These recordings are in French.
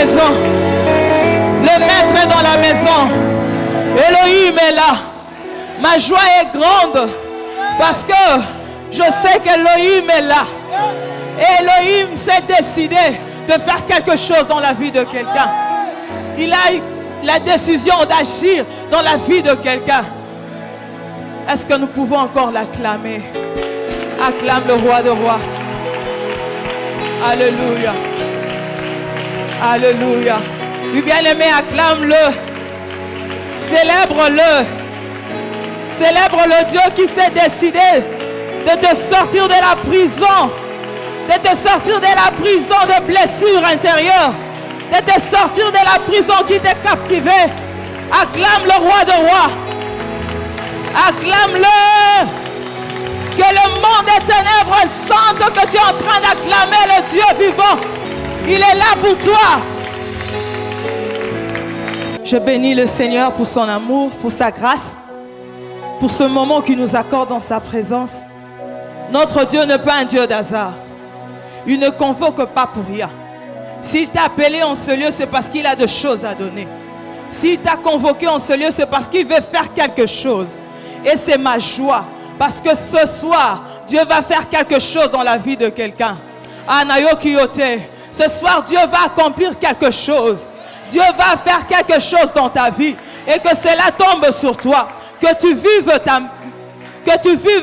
maison. Le maître est dans la maison. Elohim est là. Ma joie est grande parce que je sais qu'Elohim est là. Et Elohim s'est décidé de faire quelque chose dans la vie de quelqu'un. Il a eu la décision d'agir dans la vie de quelqu'un. Est-ce que nous pouvons encore l'acclamer? Acclame le roi de rois. Alléluia. Alléluia. Oui, bien-aimé, acclame-le. Célèbre-le. Célèbre le Dieu qui s'est décidé de te sortir de la prison. De te sortir de la prison de blessures intérieures. De te sortir de la prison qui t'a captivé. Acclame le roi de rois. Acclame-le. Que le monde des ténèbres sente que tu es en train d'acclamer le Dieu vivant. Il est là pour toi. Je bénis le Seigneur pour son amour, pour sa grâce, pour ce moment qu'il nous accorde dans sa présence. Notre Dieu n'est pas un Dieu d'hasard. Il ne convoque pas pour rien. S'il t'a appelé en ce lieu, c'est parce qu'il a de choses à donner. S'il t'a convoqué en ce lieu, c'est parce qu'il veut faire quelque chose. Et c'est ma joie. Parce que ce soir, Dieu va faire quelque chose dans la vie de quelqu'un. Anayo Kiyote. Ce soir, Dieu va accomplir quelque chose. Dieu va faire quelque chose dans ta vie. Et que cela tombe sur toi. Que tu vives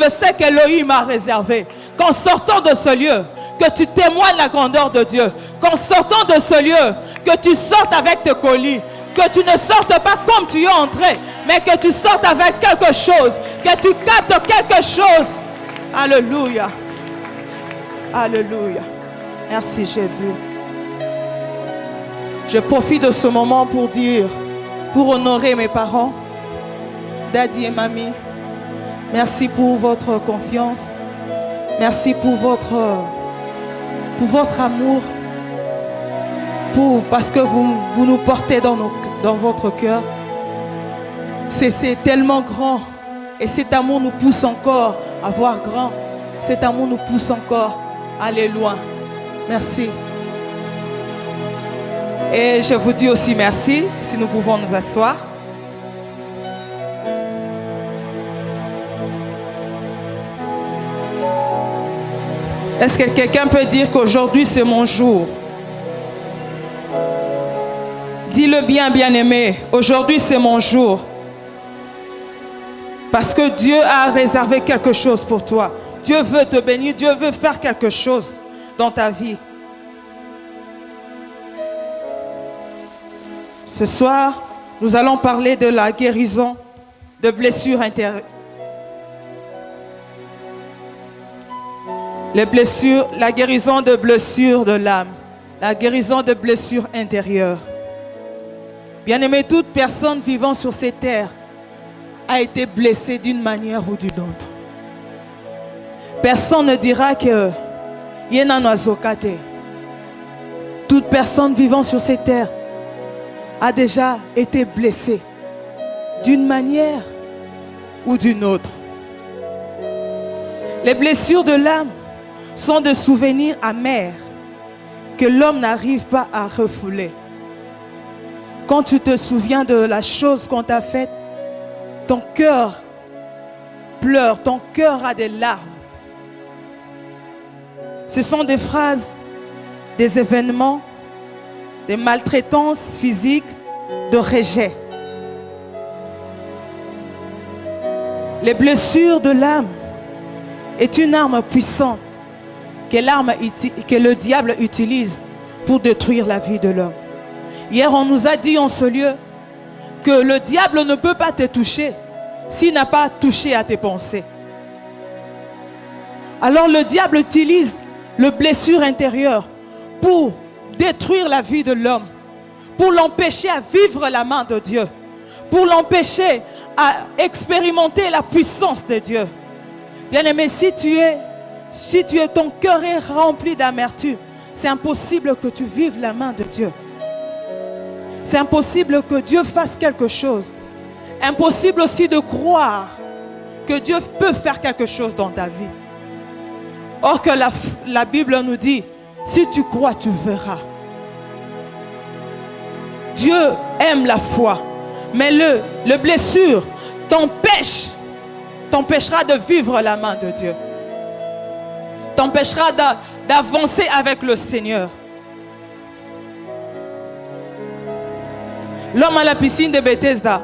ce qu'Elohim a réservé. Qu'en sortant de ce lieu, que tu témoignes la grandeur de Dieu. Qu'en sortant de ce lieu, que tu sortes avec tes colis. Que tu ne sortes pas comme tu es entré, mais que tu sortes avec quelque chose, que tu captes quelque chose. Alléluia. Alléluia. Merci Jésus. Je profite de ce moment pour honorer mes parents, Daddy et Mamie. Merci pour votre confiance. Merci pour votre amour. Parce que vous nous portez dans votre cœur. C'est tellement grand. Et cet amour nous pousse encore à voir grand. Cet amour nous pousse encore à aller loin. Merci. Et je vous dis aussi merci, si nous pouvons nous asseoir. Est-ce que quelqu'un peut dire qu'aujourd'hui c'est mon jour? Dis-le bien, bien-aimé. Aujourd'hui, c'est mon jour. Parce que Dieu a réservé quelque chose pour toi. Dieu veut te bénir. Dieu veut faire quelque chose dans ta vie. Ce soir, nous allons parler de la guérison de blessures intérieures. La guérison de blessures de l'âme. La guérison de blessures intérieures. Bien-aimé, toute personne vivant sur cette terre a été blessée d'une manière ou d'une autre. Personne ne dira que Yenanazokate. Toute personne vivant sur cette terre a déjà été blessée d'une manière ou d'une autre. Les blessures de l'âme sont des souvenirs amers que l'homme n'arrive pas à refouler. Quand tu te souviens de la chose qu'on t'a faite, ton cœur pleure, ton cœur a des larmes. Ce sont des phrases, des événements, des maltraitances physiques, de rejet. Les blessures de l'âme est une arme puissante que le diable utilise pour détruire la vie de l'homme. Hier, on nous a dit en ce lieu que le diable ne peut pas te toucher s'il n'a pas touché à tes pensées. Alors le diable utilise les blessures intérieures pour détruire la vie de l'homme, pour l'empêcher à vivre la main de Dieu, pour l'empêcher à expérimenter la puissance de Dieu. Bien-aimé, si ton cœur est rempli d'amertume, c'est impossible que tu vives la main de Dieu. C'est impossible que Dieu fasse quelque chose. Impossible aussi de croire que Dieu peut faire quelque chose dans ta vie. Or que la Bible nous dit, si tu crois, tu verras. Dieu aime la foi. Mais le blessure t'empêchera de vivre la main de Dieu. T'empêchera d'avancer avec le Seigneur. L'homme à la piscine de Bethesda,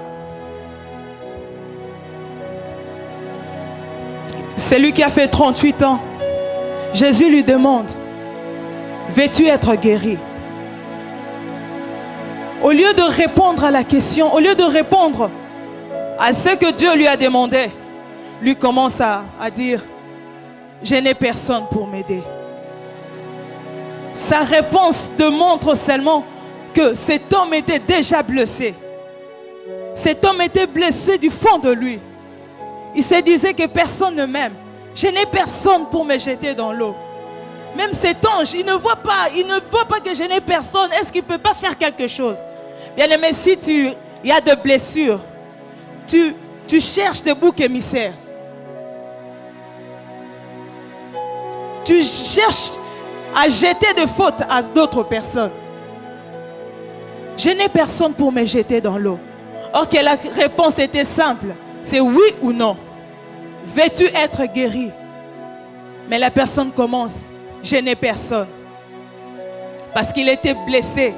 celui qui a fait 38 ans, Jésus lui demande, veux-tu être guéri? Au lieu de répondre à la question, au lieu de répondre à ce que Dieu lui a demandé, lui commence à dire, je n'ai personne pour m'aider. Sa réponse démontre seulement que cet homme était déjà blessé. Cet homme était blessé du fond de lui. Il se disait que personne ne m'aime. Je n'ai personne pour me jeter dans l'eau. Même cet ange, il ne voit pas que je n'ai personne. Est-ce qu'il ne peut pas faire quelque chose? Bien aimé, si il y a de blessures, tu cherches des boucs émissaires. Tu cherches à jeter des fautes à d'autres personnes. Je n'ai personne pour me jeter dans l'eau. Or que la réponse était simple. C'est oui ou non. Veux-tu être guéri? Mais la personne commence. Je n'ai personne. Parce qu'il était blessé.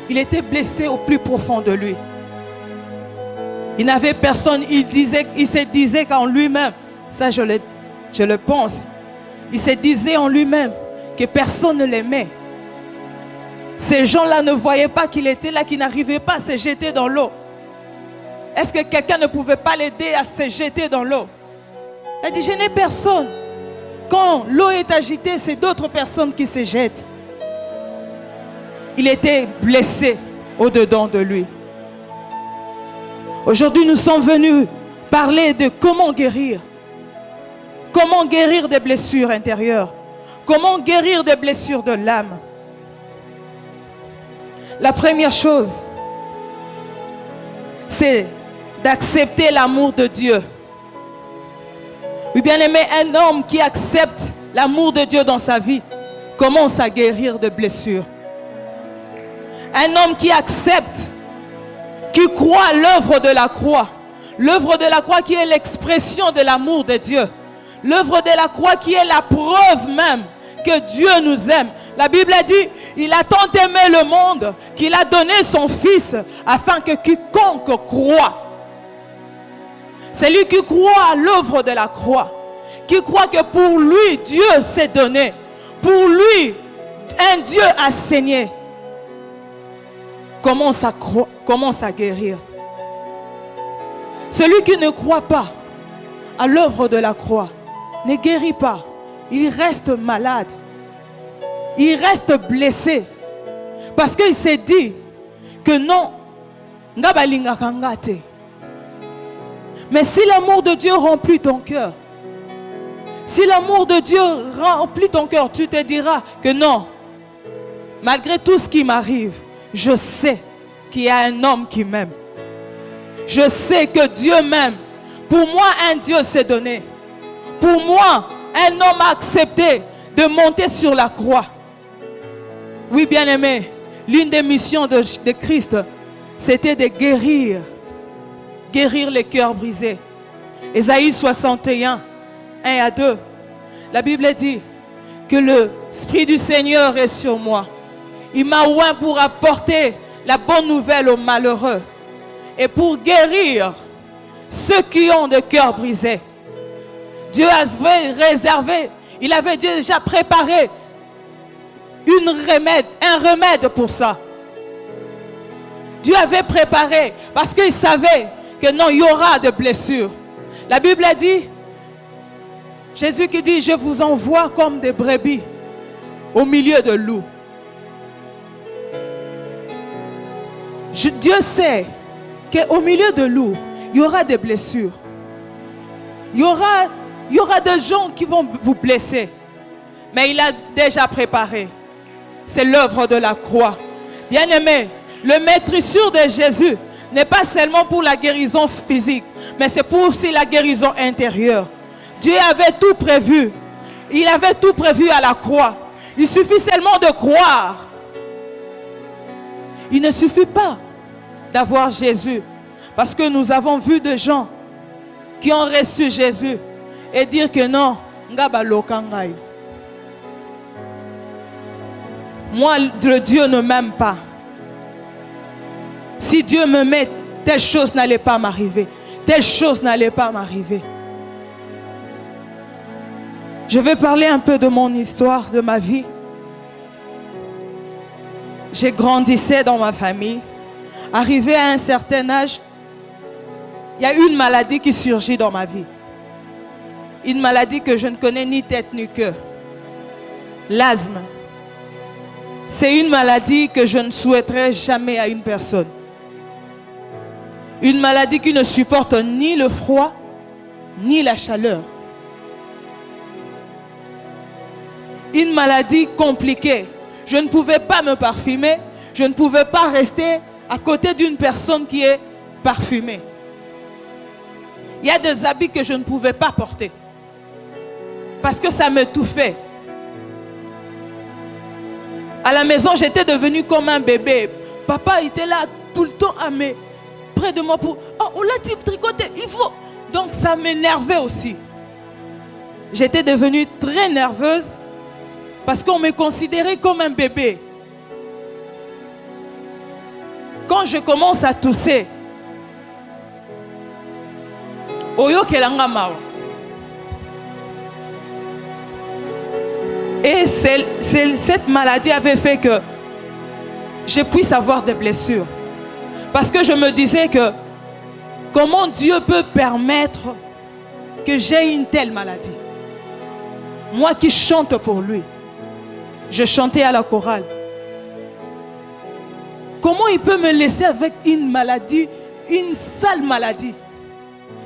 Il était blessé au plus profond de lui. Il n'avait personne. Il se disait qu'en lui-même, ça je le pense, il se disait en lui-même que personne ne l'aimait. Ces gens-là ne voyaient pas qu'il était là, qu'il n'arrivait pas à se jeter dans l'eau. Est-ce que quelqu'un ne pouvait pas l'aider à se jeter dans l'eau? Il a dit, je n'ai personne. Quand l'eau est agitée, c'est d'autres personnes qui se jettent. Il était blessé au-dedans de lui. Aujourd'hui, nous sommes venus parler de comment guérir. Comment guérir des blessures intérieures. Comment guérir des blessures de l'âme. La première chose, c'est d'accepter l'amour de Dieu. Oui, bien aimé, un homme qui accepte l'amour de Dieu dans sa vie commence à guérir de blessures. Un homme qui accepte, qui croit à l'œuvre de la croix. L'œuvre de la croix qui est l'expression de l'amour de Dieu. L'œuvre de la croix qui est la preuve même que Dieu nous aime. La Bible a dit, il a tant aimé le monde qu'il a donné son Fils afin que quiconque croit. C'est lui qui croit à l'œuvre de la croix. Qui croit que pour lui, Dieu s'est donné. Pour lui, un Dieu a saigné. Commence à guérir. Celui qui ne croit pas à l'œuvre de la croix ne guérit pas. Il reste malade. Il reste blessé. Parce qu'il s'est dit que non, mais si l'amour de Dieu remplit ton cœur, si l'amour de Dieu remplit ton cœur, tu te diras que non, malgré tout ce qui m'arrive, je sais qu'il y a un homme qui m'aime. Je sais que Dieu m'aime. Pour moi, un Dieu s'est donné. Pour moi, un homme a accepté de monter sur la croix. Oui, bien aimé, l'une des missions de Christ, c'était de guérir les cœurs brisés. Ésaïe 61, 1 à 2. La Bible dit que l'Esprit du Seigneur est sur moi. Il m'a oint pour apporter la bonne nouvelle aux malheureux et pour guérir ceux qui ont le cœur brisé. Dieu avait réservé, il avait déjà préparé un remède pour ça. Dieu avait préparé parce qu'il savait que non, il y aura des blessures. La Bible a dit, Jésus qui dit, je vous envoie comme des brebis au milieu de loups. Dieu sait qu'au milieu de loups, il y aura des blessures. Il y aura des gens qui vont vous blesser. Mais il a déjà préparé. C'est l'œuvre de la croix. Bien-aimé, le maîtrissure de Jésus n'est pas seulement pour la guérison physique, mais c'est pour aussi la guérison intérieure. Dieu avait tout prévu. Il avait tout prévu à la croix. Il suffit seulement de croire. Il ne suffit pas d'avoir Jésus. Parce que nous avons vu des gens qui ont reçu Jésus et dire que non, moi, le Dieu ne m'aime pas. Si Dieu me met, telle chose n'allait pas m'arriver. Telle chose n'allait pas m'arriver. Je vais parler un peu de mon histoire, de ma vie. J'ai grandi dans ma famille. Arrivé à un certain âge, il y a une maladie qui surgit dans ma vie. Une maladie que je ne connais ni tête ni queue. L'asthme. C'est une maladie que je ne souhaiterais jamais à une personne. Une maladie qui ne supporte ni le froid, ni la chaleur. Une maladie compliquée. Je ne pouvais pas me parfumer. Je ne pouvais pas rester à côté d'une personne qui est parfumée. Il y a des habits que je ne pouvais pas porter. Parce que ça m'étouffait. À la maison, j'étais devenue comme un bébé. Papa était là tout le temps près de moi pour... Oh, on l'a dit tricoter, il faut... Donc ça m'énervait aussi. J'étais devenue très nerveuse parce qu'on me considérait comme un bébé. Quand je commence à tousser, Oyo kelanga mao. Et cette maladie avait fait que je puisse avoir des blessures. Parce que je me disais que comment Dieu peut permettre que j'ai une telle maladie? Moi qui chante pour lui. Je chantais à la chorale. Comment il peut me laisser avec une maladie, une sale maladie?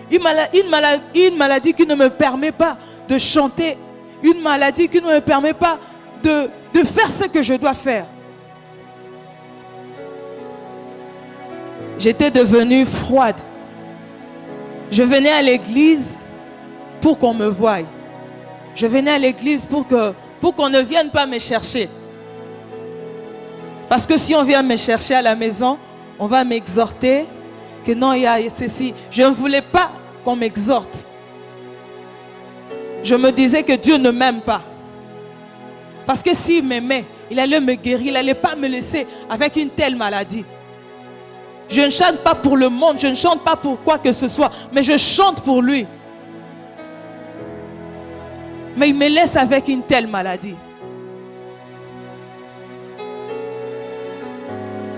Une maladie qui ne me permet pas de chanter. Une maladie qui ne me permet pas de faire ce que je dois faire. J'étais devenue froide. Je venais à l'église pour qu'on me voie. Je venais à l'église pour qu'on ne vienne pas me chercher. Parce que si on vient me chercher à la maison, on va m'exhorter que non, il y a ceci. Je ne voulais pas qu'on m'exhorte. Je me disais que Dieu ne m'aime pas. Parce que s'il m'aimait, il allait me guérir. Il n'allait pas me laisser avec une telle maladie. Je ne chante pas pour le monde. Je ne chante pas pour quoi que ce soit. Mais je chante pour lui. Mais il me laisse avec une telle maladie.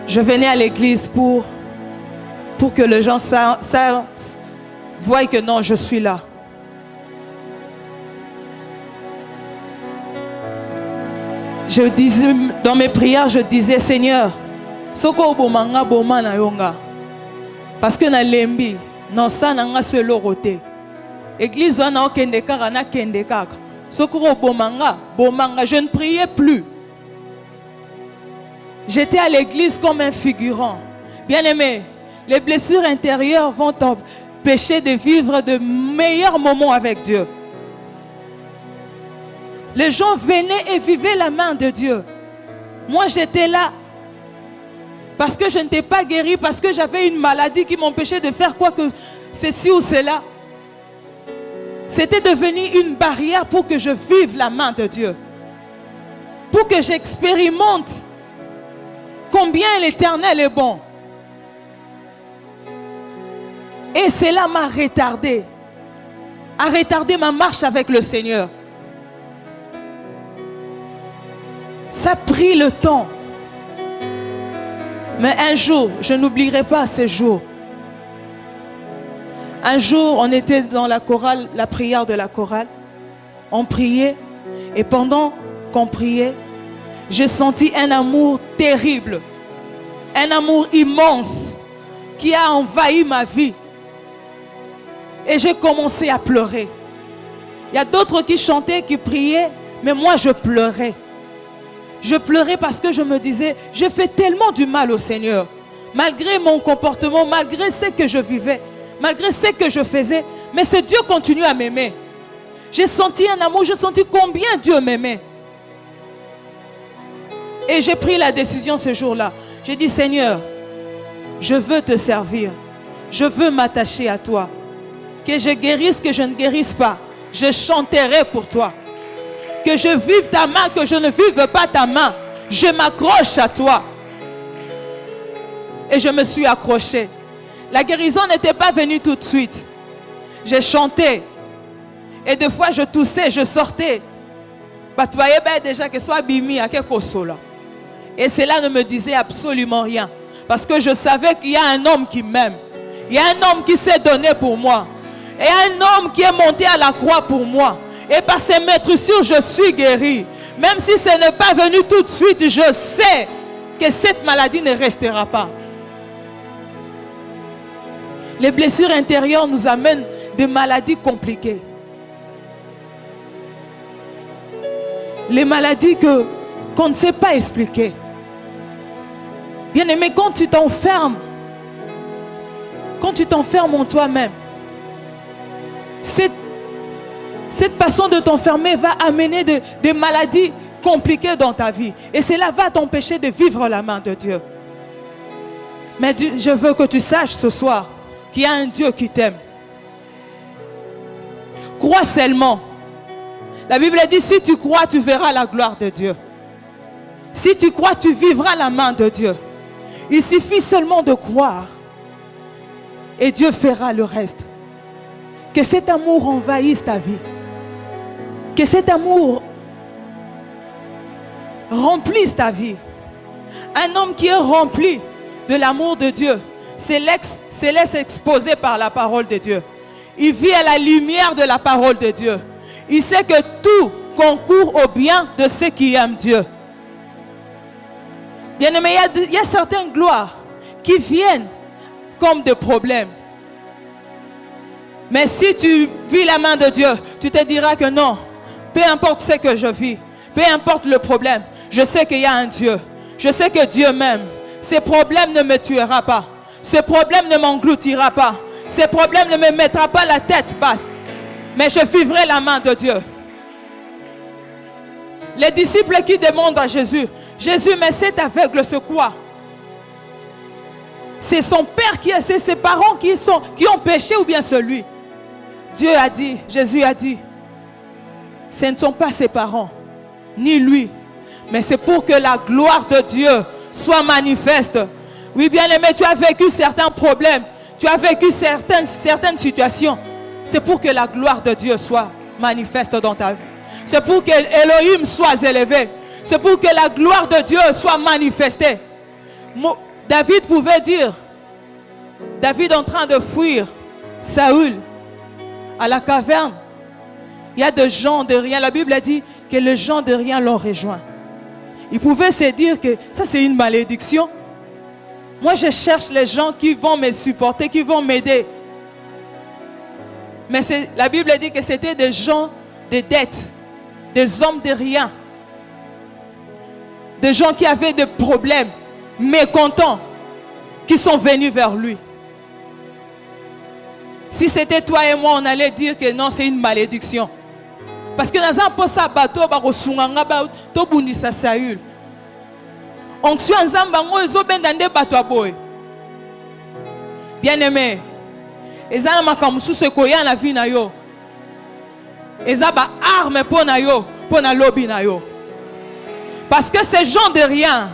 Je venais à l'église pour que les gens voient que non, je suis là. Je disais, dans mes prières, je disais, Seigneur, soko bomanga bomana yonga. Parce que na lembi, non ça nanga selo roté. Église wana okendeka na kendekaka. Soko bomanga, bomanga, je ne priais plus. J'étais à l'église comme un figurant. Bien-aimé, les blessures intérieures vont t'empêcher de vivre de meilleurs moments avec Dieu. Les gens venaient et vivaient la main de Dieu. Moi, j'étais là parce que je n'étais pas guérie, parce que j'avais une maladie qui m'empêchait de faire quoi que ceci ou cela. C'était devenu une barrière pour que je vive la main de Dieu. Pour que j'expérimente combien l'Éternel est bon. Et cela m'a retardé. A retardé ma marche avec le Seigneur. Ça a pris le temps. Mais un jour, je n'oublierai pas ces jours. Un jour, on était dans la chorale, la prière de la chorale. On priait. Et pendant qu'on priait, j'ai senti un amour terrible. Un amour immense qui a envahi ma vie. Et j'ai commencé à pleurer. Il y a d'autres qui chantaient, qui priaient, mais moi je pleurais. Je pleurais parce que je me disais, j'ai fait tellement du mal au Seigneur. Malgré mon comportement, malgré ce que je vivais, malgré ce que je faisais, mais ce Dieu continue à m'aimer. J'ai senti un amour, j'ai senti combien Dieu m'aimait. Et j'ai pris la décision ce jour-là. J'ai dit, Seigneur, je veux te servir. Je veux m'attacher à toi. Que je guérisse, que je ne guérisse pas. Je chanterai pour toi. Que je vive ta main, que je ne vive pas ta main. Je m'accroche à toi. Et je me suis accrochée. La guérison n'était pas venue tout de suite. J'ai chanté. Et des fois, je toussais, je sortais. Déjà que soit bimi à quelque chose. Et cela ne me disait absolument rien. Parce que je savais qu'il y a un homme qui m'aime. Il y a un homme qui s'est donné pour moi. Et un homme qui est monté à la croix pour moi. Et par ses maîtrissures, je suis guéri. Même si ce n'est pas venu tout de suite, je sais que cette maladie ne restera pas. Les blessures intérieures nous amènent des maladies compliquées. Les maladies qu'on ne sait pas expliquer. Bien aimé, quand tu t'enfermes en toi-même, cette façon de t'enfermer va amener des maladies compliquées dans ta vie. Et cela va t'empêcher de vivre la main de Dieu. Mais je veux que tu saches ce soir qu'il y a un Dieu qui t'aime. Crois seulement. La Bible dit, si tu crois, tu verras la gloire de Dieu. Si tu crois, tu vivras la main de Dieu. Il suffit seulement de croire. Et Dieu fera le reste. Que cet amour envahisse ta vie. Que cet amour remplisse ta vie. Un homme qui est rempli de l'amour de Dieu se laisse exposer par la parole de Dieu. Il vit à la lumière de la parole de Dieu. Il sait que tout concourt au bien de ceux qui aiment Dieu. Bien aimé, il y a certaines gloires qui viennent comme des problèmes. Mais si tu vis la main de Dieu, tu te diras que non, peu importe ce que je vis, peu importe le problème, je sais qu'il y a un Dieu. Je sais que Dieu m'aime. Ces problèmes ne me tuera pas. Ce problème ne m'engloutira pas. Ce problème ne me mettra pas la tête basse. Mais je vivrai la main de Dieu. Les disciples qui demandent à Jésus, Jésus, mais cet aveugle, c'est quoi? C'est son père c'est ses parents qui ont péché ou bien c'est lui? Dieu a dit, Jésus a dit, ce ne sont pas ses parents, ni lui, mais c'est pour que la gloire de Dieu soit manifeste. Oui, bien aimé, tu as vécu certains problèmes, tu as vécu certaines situations. C'est pour que la gloire de Dieu soit manifeste dans ta vie. C'est pour que Elohim soit élevé. C'est pour que la gloire de Dieu soit manifestée. David pouvait dire, David en train de fuir Saül à la caverne. Il y a des gens de rien. La Bible a dit que les gens de rien l'ont rejoint. Il pouvait se dire que ça c'est une malédiction. Moi je cherche les gens qui vont me supporter, qui vont m'aider. Mais la Bible dit que c'était des gens de dette, des hommes de rien, des gens qui avaient des problèmes, mécontents, qui sont venus vers lui. Si c'était toi et moi, on allait dire que non, c'est une malédiction. Parce que dans un poste à bateau, Saül. Onction bien aimé, ils ont makamusu se koya na vie na yo. Ils ont ba arme pour na yo, pour na lobby na yo. Parce que ces gens de rien,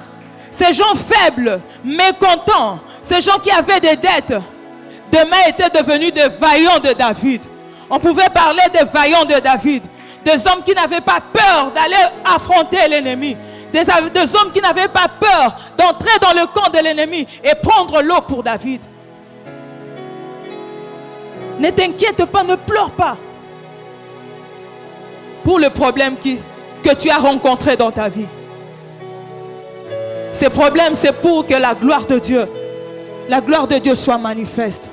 ces gens faibles, mécontents, ces gens qui avaient des dettes, demain étaient devenus des vaillants de David. On pouvait parler des vaillants de David, des hommes qui n'avaient pas peur d'aller affronter l'ennemi, des hommes qui n'avaient pas peur d'entrer dans le camp de l'ennemi et prendre l'eau pour David. Ne t'inquiète pas, ne pleure pas pour le problème que tu as rencontré dans ta vie. Ces problèmes, c'est pour que la gloire de Dieu soit manifeste.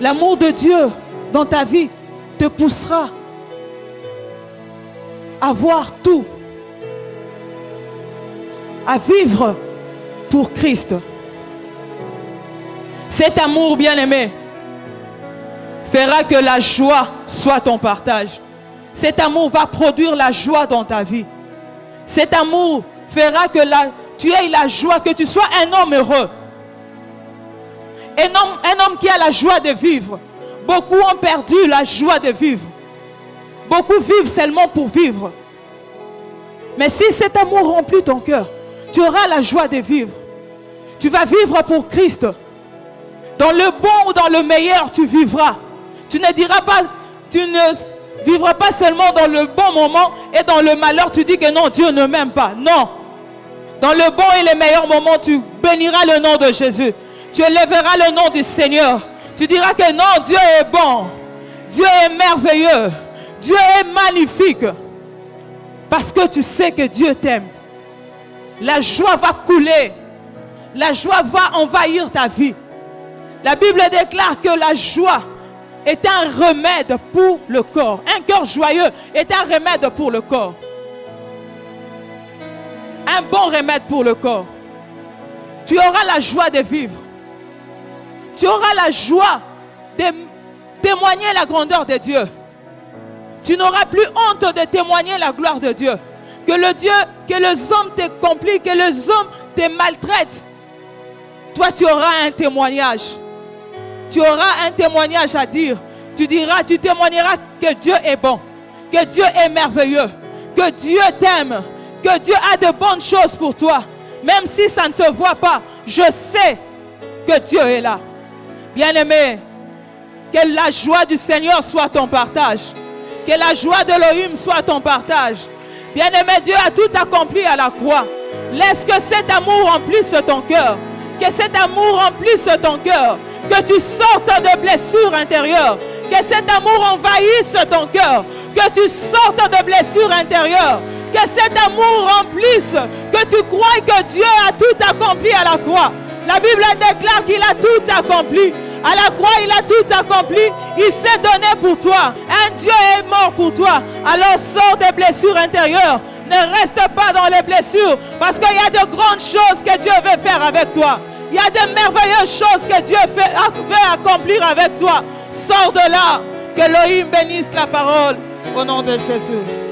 L'amour de Dieu dans ta vie te poussera à voir tout, à vivre pour Christ. Cet amour bien-aimé fera que la joie soit ton partage. Cet amour va produire la joie dans ta vie. Cet amour fera que tu aies la joie, que tu sois un homme heureux. Un homme qui a la joie de vivre. Beaucoup ont perdu la joie de vivre. Beaucoup vivent seulement pour vivre. Mais si cet amour remplit ton cœur, tu auras la joie de vivre. Tu vas vivre pour Christ. Dans le bon ou dans le meilleur, tu vivras. Tu ne vivras pas seulement dans le bon moment et dans le malheur, tu dis que non, Dieu ne m'aime pas. Non. Dans le bon et les meilleurs moments, tu béniras le nom de Jésus. Tu élèveras le nom du Seigneur. Tu diras que non, Dieu est bon. Dieu est merveilleux. Dieu est magnifique. Parce que tu sais que Dieu t'aime. La joie va couler. La joie va envahir ta vie. La Bible déclare que la joie est un remède pour le corps. Un cœur joyeux est un remède pour le corps. Un bon remède pour le corps. Tu auras la joie de vivre. Tu auras la joie de témoigner la grandeur de Dieu. Tu n'auras plus honte de témoigner la gloire de Dieu. Que les hommes te compliquent, que les hommes te maltraitent. Toi, tu auras un témoignage. Tu auras un témoignage à dire. Tu témoigneras que Dieu est bon, que Dieu est merveilleux, que Dieu t'aime, que Dieu a de bonnes choses pour toi. Même si ça ne se voit pas, je sais que Dieu est là. Bien-aimé, que la joie du Seigneur soit ton partage. Que la joie d'Élohim soit ton partage. Bien-aimé, Dieu a tout accompli à la croix. Laisse que cet amour remplisse ton cœur. Que cet amour remplisse ton cœur. Que tu sortes de blessures intérieures. Que cet amour envahisse ton cœur. Que tu sortes de blessures intérieures. Que cet amour remplisse. Que tu crois que Dieu a tout accompli à la croix. La Bible déclare qu'il a tout accompli. À la croix, il a tout accompli. Il s'est donné pour toi. Un Dieu est mort pour toi. Alors sors des blessures intérieures. Ne reste pas dans les blessures. Parce qu'il y a de grandes choses que Dieu veut faire avec toi. Il y a de merveilleuses choses que Dieu veut accomplir avec toi. Sors de là. Que Elohim bénisse la parole. Au nom de Jésus.